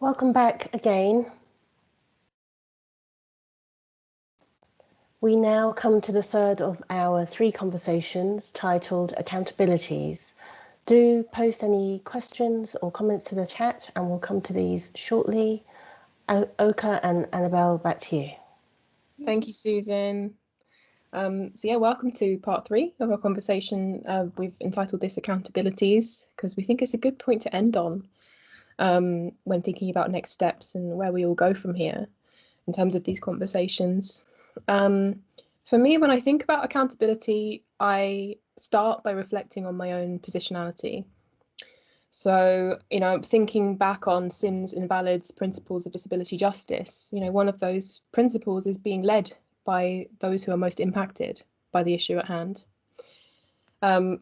Welcome back again. We now come to the third of our 3 conversations titled Accountabilities. Do post any questions or comments to the chat and we'll come to these shortly. Oka and Annabel, back to you. Thank you, Susan. Welcome to part 3 of our conversation. We've entitled this Accountabilities because we think it's a good point to end on when thinking about next steps and where we all go from here in terms of these conversations. For me, when I think about accountability, I start by reflecting on my own positionality. So, thinking back on SIN's invalids principles of disability justice, one of those principles is being led by those who are most impacted by the issue at hand. I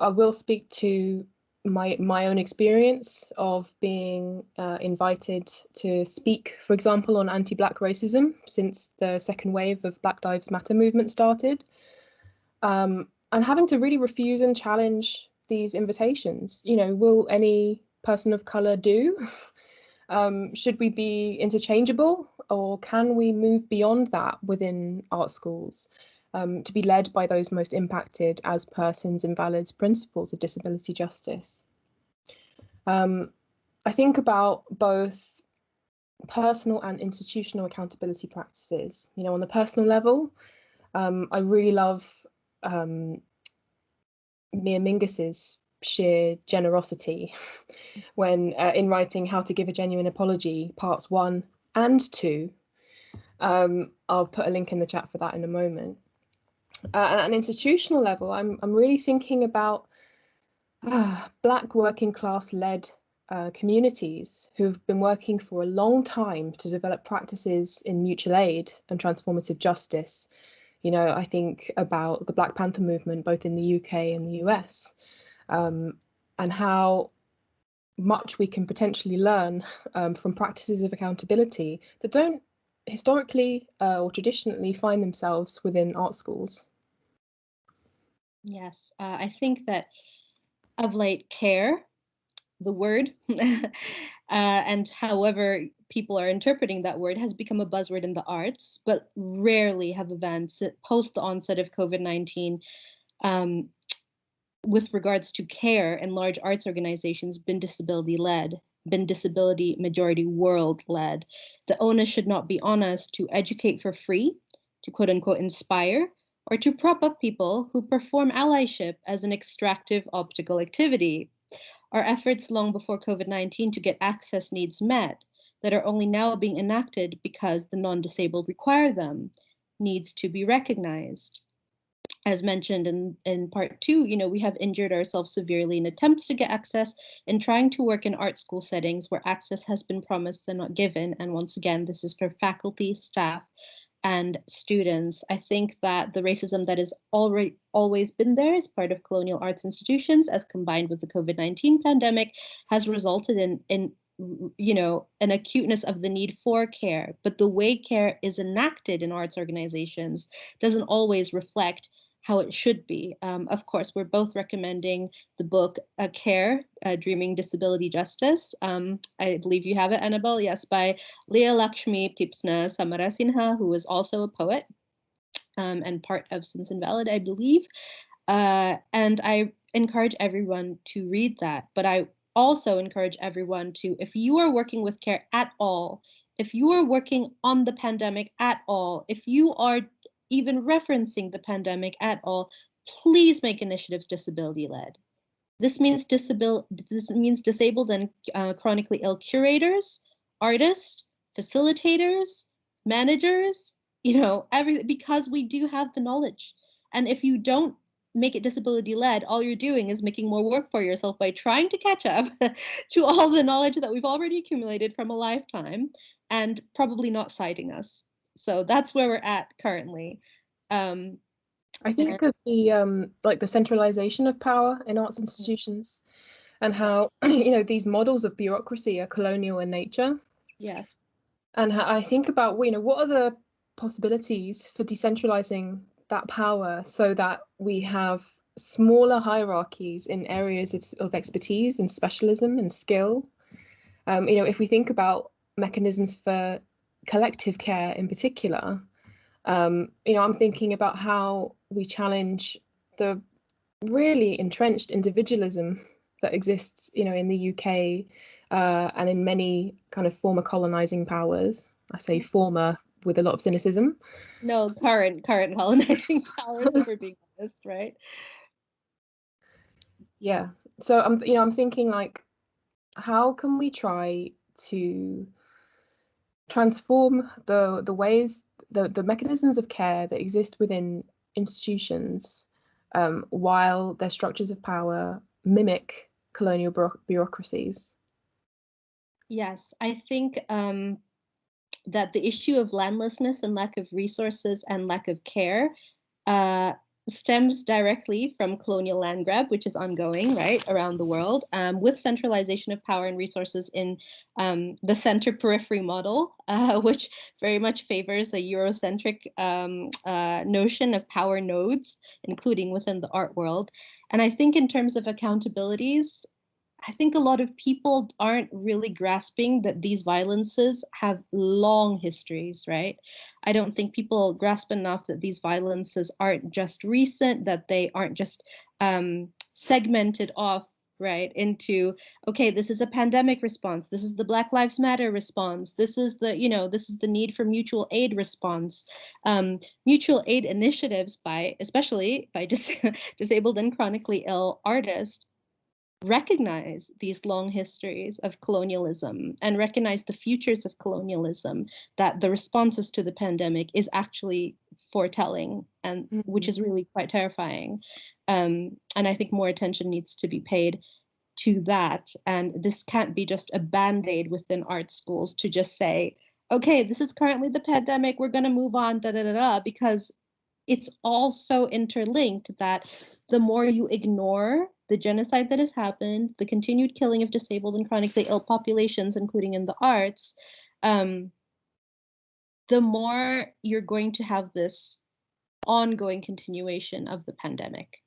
will speak to my own experience of being invited to speak, for example, on anti-Black racism since the second wave of Black Lives Matter movement started, and having to really refuse and challenge these invitations. Will any person of colour do? Should we be interchangeable, or can we move beyond that within art schools to be led by those most impacted as per SIN's invalids principles of disability justice? I think about both personal and institutional accountability practices. On the personal level, I really love Mia Mingus's sheer generosity when in writing How to Give a Genuine Apology, parts 1 and 2. I'll put a link in the chat for that in a moment. At an institutional level, I'm really thinking about Black working class led communities who've been working for a long time to develop practices in mutual aid and transformative justice. I think about the Black Panther movement, both in the UK and the US, and how much we can potentially learn from practices of accountability that don't historically or traditionally find themselves within art schools. Yes, I think that of late care, the word, and however people are interpreting that word, has become a buzzword in the arts, but rarely have events post the onset of COVID-19 with regards to care in large arts organizations been disability-led, been disability majority world-led. The onus should not be on us to educate for free, to quote-unquote inspire, or to prop up people who perform allyship as an extractive optical activity. Our efforts long before COVID-19 to get access needs met that are only now being enacted because the non-disabled require them needs to be recognized. As mentioned in part 2, we have injured ourselves severely in attempts to get access and trying to work in art school settings where access has been promised and not given. And once again, this is for faculty, staff, and students. I think that the racism that has always been there as part of colonial arts institutions, as combined with the COVID-19 pandemic, has resulted in an acuteness of the need for care. But the way care is enacted in arts organizations doesn't always reflect how it should be. Of course, we're both recommending the book Care, Dreaming Disability Justice. I believe you have it, Annabel, yes, by Leah Lakshmi Pipsna Samarasinha, who is also a poet and part of SIN's Invalid, I believe. And I encourage everyone to read that. But I also encourage everyone to, if you are working with care at all, if you are working on the pandemic at all, if you are even referencing the pandemic at all, please make initiatives disability-led. This means disabled and chronically ill curators, artists, facilitators, managers, because we do have the knowledge. And if you don't make it disability-led, all you're doing is making more work for yourself by trying to catch up to all the knowledge that we've already accumulated from a lifetime and probably not citing us. So that's where we're at currently. I think of the centralization of power in arts institutions and how these models of bureaucracy are colonial in nature. Yes. And how I think about what are the possibilities for decentralizing that power so that we have smaller hierarchies in areas of expertise and specialism and skill, If we think about mechanisms for collective care in particular, I'm thinking about how we challenge the really entrenched individualism that exists, in the UK and in many kind of former colonizing powers. I say former with a lot of cynicism. No, current colonizing powers, if we're being honest, right? Yeah. So I'm thinking, like, how can we try to transform the ways, the mechanisms of care that exist within institutions, while their structures of power mimic colonial bureaucracies? Yes, I think that the issue of landlessness and lack of resources and lack of care stems directly from colonial land grab, which is ongoing, right, around the world, with centralization of power and resources in the center periphery model, which very much favors a Eurocentric notion of power nodes, including within the art world. And I think in terms of accountabilities, I think a lot of people aren't really grasping that these violences have long histories, right? I don't think people grasp enough that these violences aren't just recent, that they aren't just segmented off, right, into, okay, this is a pandemic response, this is the Black Lives Matter response, this is the, this is the need for mutual aid response. Mutual aid initiatives especially by disabled and chronically ill artists, recognize these long histories of colonialism and recognize the futures of colonialism, that the responses to the pandemic is actually foretelling, and which is really quite terrifying. And I think more attention needs to be paid to that. And this can't be just a band-aid within art schools to just say, okay, this is currently the pandemic, we're going to move on, because it's all so interlinked that the more you ignore the genocide that has happened, the continued killing of disabled and chronically ill populations, including in the arts, the more you're going to have this ongoing continuation of the pandemic.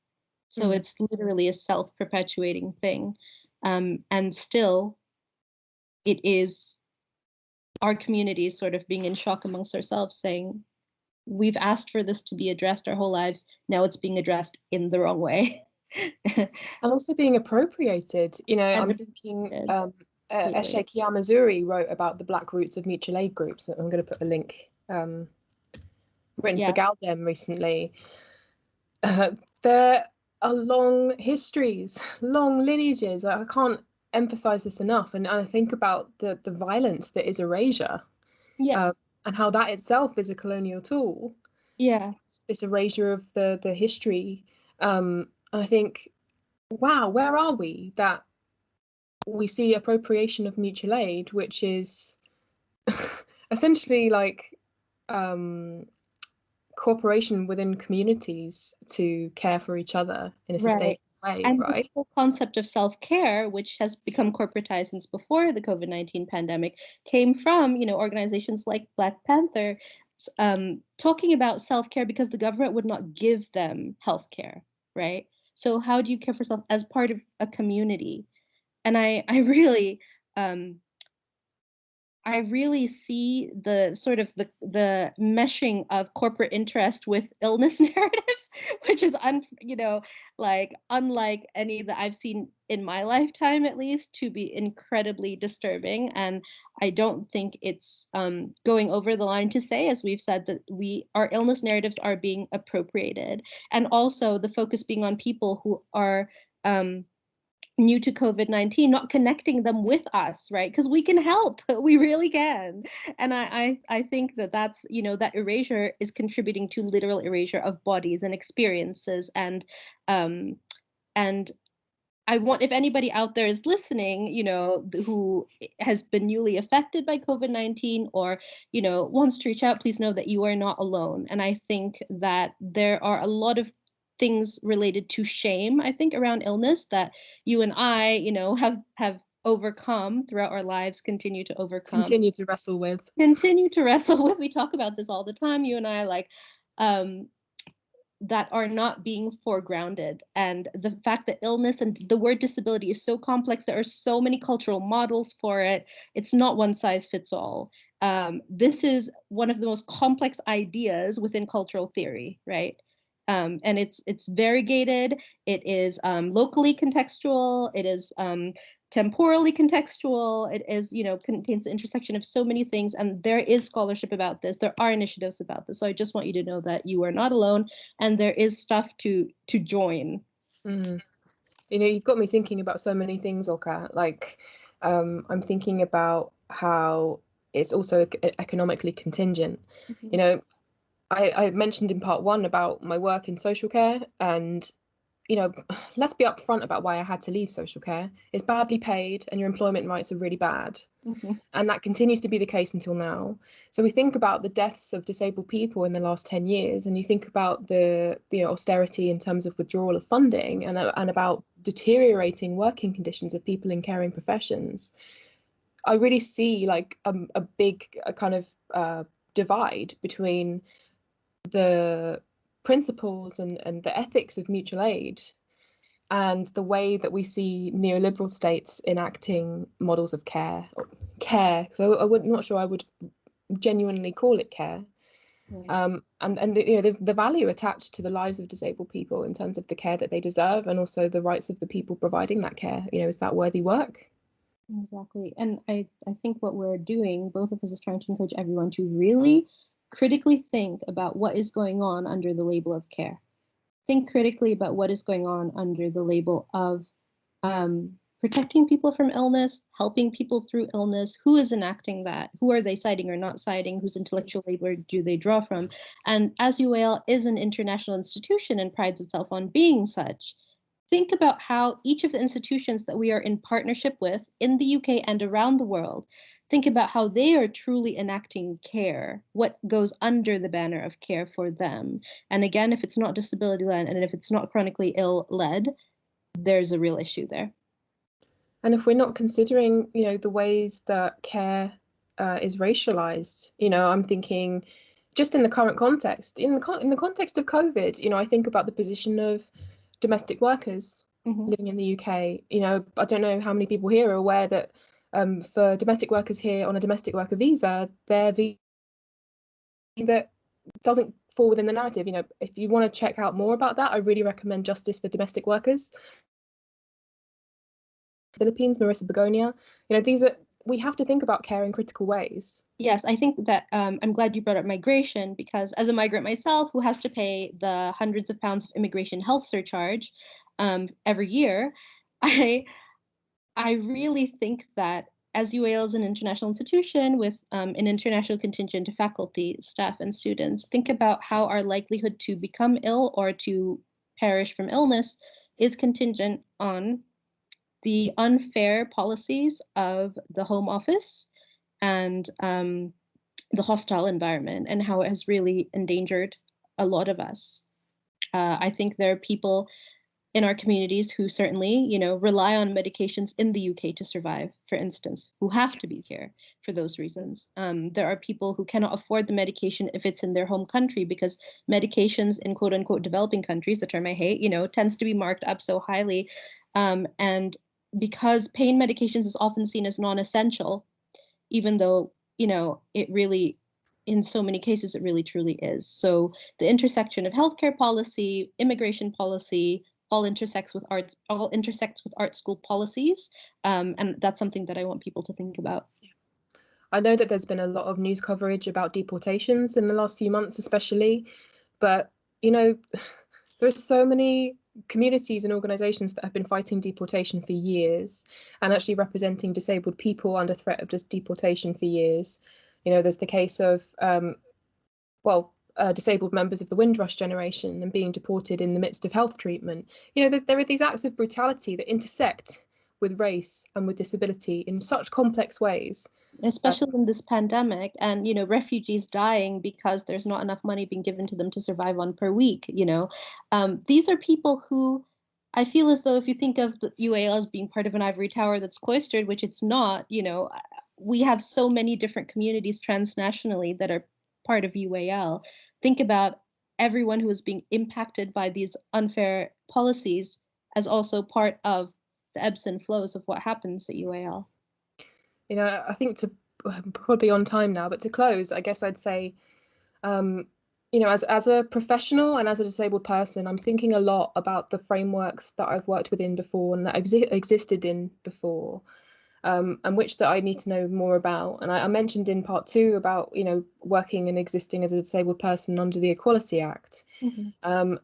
So it's literally a self-perpetuating thing. And still, it is our communities sort of being in shock amongst ourselves, saying, we've asked for this to be addressed our whole lives. Now it's being addressed in the wrong way. And also being appropriated. I'm thinking Eshe Kiyamazuri wrote about the Black roots of mutual aid groups. I'm going to put a link, written for Galdem recently. There are long histories, long lineages. I can't emphasize this enough. And I think about the violence that is erasure. Yeah. And how that itself is a colonial tool. Yeah. This erasure of the history. I think, wow, where are we that we see appropriation of mutual aid, which is essentially like cooperation within communities to care for each other in a sustainable way, and right? This whole concept of self-care, which has become corporatized since before the COVID-19 pandemic, came from, organizations like Black Panther talking about self-care because the government would not give them healthcare, right? So how do you care for self as part of a community? And I really see the sort of the meshing of corporate interest with illness narratives, which is unlike any that I've seen in my lifetime, at least, to be incredibly disturbing. And I don't think it's going over the line to say, as we've said, that our illness narratives are being appropriated, and also the focus being on people who are new to COVID-19, not connecting them with us, right? Because we can help, we really can. And I think that's, that erasure is contributing to literal erasure of bodies and experiences. And I want, if anybody out there is listening, who has been newly affected by COVID-19 or, wants to reach out, please know that you are not alone. And I think that there are a lot of things related to shame, I think, around illness that you and I, have overcome throughout our lives, continue to overcome. Continue to wrestle with. We talk about this all the time, you and I, that are not being foregrounded. And the fact that illness and the word disability is so complex, there are so many cultural models for it. It's not one size fits all. This is one of the most complex ideas within cultural theory, right? And it's variegated. It is locally contextual. It is temporally contextual. It is, contains the intersection of so many things. And there is scholarship about this. There are initiatives about this. So I just want you to know that you are not alone, and there is stuff to join. Mm. You've got me thinking about so many things, Oka. Like, I'm thinking about how it's also economically contingent. Mm-hmm. I mentioned in part 1 about my work in social care, and let's be upfront about why I had to leave social care. It's badly paid and your employment rights are really bad. Mm-hmm. And that continues to be the case until now. So we think about the deaths of disabled people in the last 10 years, and you think about the austerity in terms of withdrawal of funding, and about deteriorating working conditions of people in caring professions. I really see like a big kind of divide between the principles and the ethics of mutual aid and the way that we see neoliberal states enacting models of care, because I'm not sure I would genuinely call it care. Right. And the value attached to the lives of disabled people in terms of the care that they deserve, and also the rights of the people providing that care. Is that worthy work? Exactly. And I think what we're doing, both of us, is trying to encourage everyone to really critically think about what is going on under the label of care. Think critically about what is going on under the label of protecting people from illness, helping people through illness. Who is enacting that? Who are they citing or not citing? Whose intellectual labor do they draw from? And as UAL is an international institution and prides itself on being such, think about how each of the institutions that we are in partnership with in the UK and around the world, think about how they are truly enacting care, what goes under the banner of care for them. And again, if it's not disability-led and if it's not chronically ill-led, there's a real issue there. And if we're not considering, the ways that care is racialized, I'm thinking just in the current context, in the context of COVID, I think about the position of domestic workers living in the UK. I don't know how many people here are aware that for domestic workers here on a domestic worker visa, their visa doesn't fall within the narrative. If you want to check out more about that, I really recommend Justice for Domestic Workers. Philippines, Marissa Begonia. We have to think about care in critical ways. Yes, I think that I'm glad you brought up migration, because as a migrant myself who has to pay the hundreds of pounds of immigration health surcharge every year, I really think that as UAL is an international institution with an international contingent of faculty, staff, and students, think about how our likelihood to become ill or to perish from illness is contingent on the unfair policies of the Home Office and the hostile environment, and how it has really endangered a lot of us. I think there are people in our communities who certainly, rely on medications in the UK to survive, for instance, who have to be here for those reasons. There are people who cannot afford the medication if it's in their home country, because medications in quote unquote developing countries, the term I hate, tends to be marked up so highly. And because pain medications is often seen as non-essential, even though, it really, in so many cases, it really truly is. So the intersection of healthcare policy, immigration policy, all intersects with art school policies. And that's something that I want people to think about. I know that there's been a lot of news coverage about deportations in the last few months, especially, but, there are so many communities and organisations that have been fighting deportation for years and actually representing disabled people under threat of just deportation for years. There's the case of disabled members of the Windrush generation and being deported in the midst of health treatment. There are these acts of brutality that intersect with race and with disability in such complex ways. Especially in this pandemic, and refugees dying because there's not enough money being given to them to survive on per week. These are people who, I feel as though if you think of the UAL as being part of an ivory tower that's cloistered, which it's not, we have so many different communities transnationally that are part of UAL. Think about everyone who is being impacted by these unfair policies as also part of the ebbs and flows of what happens at UAL. You know, I think to probably on time now, but to close, I guess I'd say, you know, as a professional and as a disabled person, I'm thinking a lot about the frameworks that I've worked within before and that I've existed in before, and which that I need to know more about. And I mentioned in part 2 about, you know, working and existing as a disabled person under the Equality Act. Mm-hmm.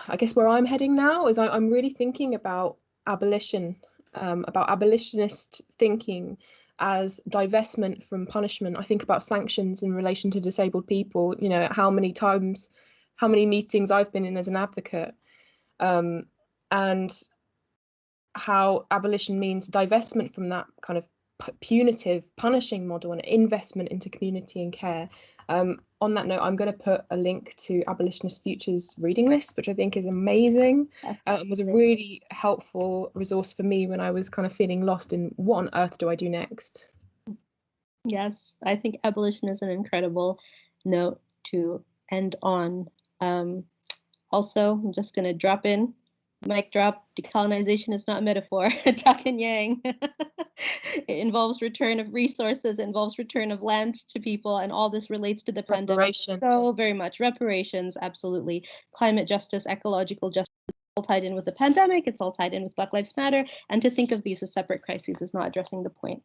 I guess where I'm heading now is I'm really thinking about abolition, about abolitionist thinking as divestment from punishment. I think about sanctions in relation to disabled people, you know, how many meetings I've been in as an advocate, and how abolition means divestment from that kind of punitive punishing model and investment into community and care. On that note, I'm going to put a link to Abolitionist Futures reading list, which I think is amazing. It was a really helpful resource for me when I was kind of feeling lost in what on earth do I do next. Yes, I think abolition is an incredible note to end on. Also, I'm just going to drop in, mic drop, decolonization is not a metaphor, Tuck and Yang. It involves return of resources, it involves return of land to people, and all this relates to the pandemic so very much. Reparations, absolutely. Climate justice, ecological justice, all tied in with the pandemic, it's all tied in with Black Lives Matter, and to think of these as separate crises is not addressing the point.